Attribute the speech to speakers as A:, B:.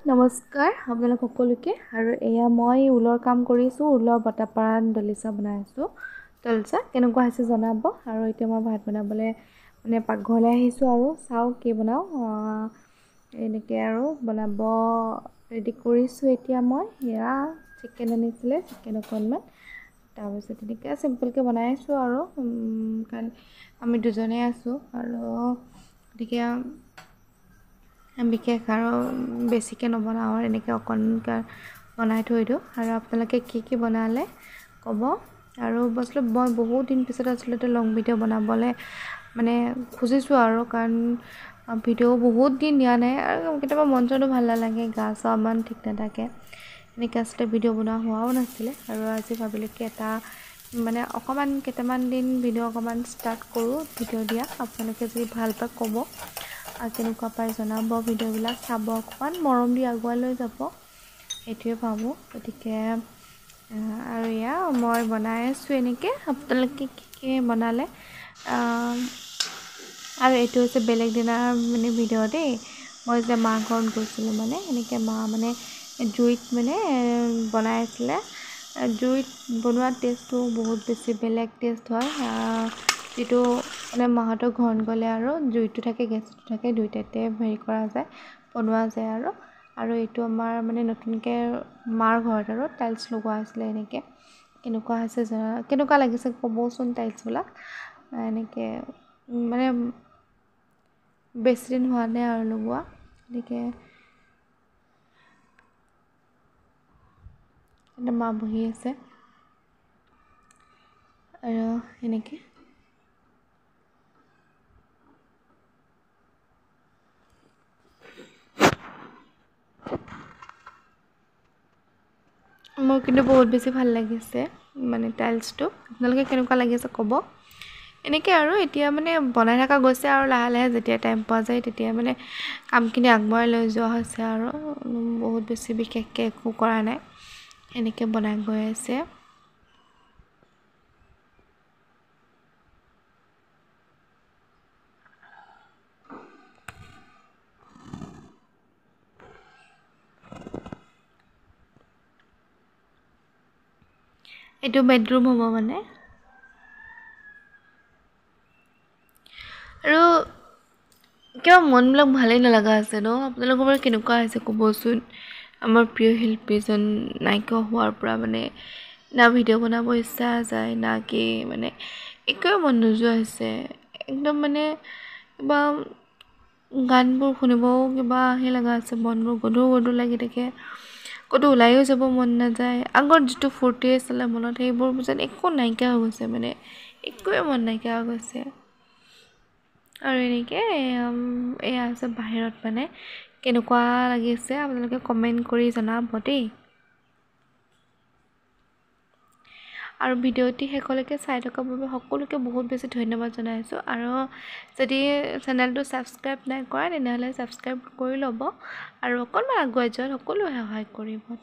A: নমস্কাৰ আপোনালোক সকলোকে আৰু এয়া মই ঊলৰ কাম কৰিছোঁ ঊলৰ বটাপাৰা দলিচা বনাই আছোঁ দলিচা কেনেকুৱা হৈছে জনাব আৰু এতিয়া মই ভাত বনাবলৈ মানে পাকঘৰলৈ আহিছোঁ আৰু চাও কি বনাও এনেকৈ আৰু বনাব ৰেডি কৰিছোঁ এতিয়া মই এয়া চিকেন আনিছিলে চিকেন অকণমান তাৰপিছত এনেকৈ চিম্পলকৈ বনাই আছোঁ আৰু কাৰণ আমি দুজনে আছোঁ আৰু গতিকে বিশেষ আৰু বেছিকৈ নবনাওঁ আৰু এনেকৈ অকণমান বনাই থৈ দিওঁ আৰু আপোনালোকে কি বনালে ক'ব আৰু বস্তু মই বহুত দিন পিছত আচলতে লং ভিডিঅ' বনাবলৈ মানে খুজিছোঁ আৰু কাৰণ ভিডিঅ' বহুত দিন দিয়া নাই আৰু কেতিয়াবা মন চনো ভাল নালাগে গা চা ইমান ঠিক নাথাকে এনেকৈ আচলতে ভিডিঅ' বনোৱা হোৱাও নাছিলে আৰু আজি ভাবিলোঁ কি এটা মানে অকণমান কেইটামান দিন ভিডিঅ' অকণমান ষ্টাৰ্ট কৰোঁ ভিডিঅ' দিয়া আপোনালোকে যদি ভাল পায় ক'ব আৰু কেনেকুৱা পাই জনাব ভিডিঅ'বিলাক চাব অকণমান মৰম দি আগুৱাই লৈ যাব সেইটোৱে ভাবোঁ গতিকে আৰু এয়া মই বনাই আছোঁ এনেকৈ আপোনালোকে কি বনালে আৰু এইটো হৈছে বেলেগ দিনাৰ মানে ভিডিঅ' দেই মই যে মাৰ ঘৰত গৈছিলোঁ মানে এনেকৈ মা মানে জুইত মানে বনাই আছিলে জুইত বনোৱা টেষ্টটো বহুত বেছি বেলেগ টেষ্ট হয় যিটো মানে মাহঁতৰ ঘৰত গ'লে আৰু জুইটো থাকে গেছটো থাকে দুইটাতে হেৰি কৰা যায় বনোৱা যায় আৰু এইটো আমাৰ মানে নতুনকৈ মাৰ ঘৰত আৰু টাইলছ লগোৱা হৈছিলে এনেকৈ কেনেকুৱা হৈছে কেনেকুৱা লাগিছে ক'বচোন টাইলছবিলাক এনেকৈ মানে বেছিদিন হোৱা নাই আৰু লগোৱা এনেকৈ মা বহি আছে আৰু এনেকৈ মোৰ কিন্তু বহুত বেছি ভাল লাগিছে মানে টাইলছটো আপোনালোকে কেনেকুৱা লাগিছে ক'ব এনেকৈ আৰু এতিয়া মানে বনাই থকা গৈছে আৰু লাহে লাহে যেতিয়া টাইম পোৱা যায় তেতিয়া মানে কামখিনি আগবঢ়াই লৈ যোৱা হৈছে আৰু বহুত বেছি বিশেষকৈ একো কৰা নাই এনেকৈ বনাই গৈ আছে এইটো বেডৰুম হ'ব মানে আৰু কিবা মনবিলাক ভালেই নলগা আছে ন আপোনালোকৰ বাৰু কেনেকুৱা হৈছে ক'বচোন আমাৰ প্ৰিয় শিল্পীজন নাইকিয়া হোৱাৰ পৰা মানে না ভিডিঅ' বনাব ইচ্ছা যায় না কি মানে একোৱে মন নোযোৱা হৈছে একদম মানে কিবা গানবোৰ শুনিবও কিবা সেই লগা আছে মনবোৰ গধুৰ গধুৰ লাগি থাকে ক'তো ওলাইও যাব মন নাযায় আগৰ যিটো ফূৰ্তি আছিলে মনত সেইবোৰ যেন একো নাইকিয়া হৈ গৈছে মানে একোৱে মন নাইকিয়া হৈ গৈছে আৰু এনেকৈ এয়া আছে বাহিৰত মানে কেনেকুৱা লাগিছে আপোনালোকে কমেণ্ট কৰি জনাব দেই আৰু ভিডিঅ'টি শেষলৈকে চাই থকাৰ বাবে সকলোকে বহুত বেছি ধন্যবাদ জনাইছোঁ আৰু যদি চেনেলটো ছাবস্ক্ৰাইব নাই কৰা তেনেহ'লে ছাবস্ক্ৰাইব কৰি ল'ব আৰু অকণমান আগুৱাই যোৱাত সকলোৱে সহায় কৰিব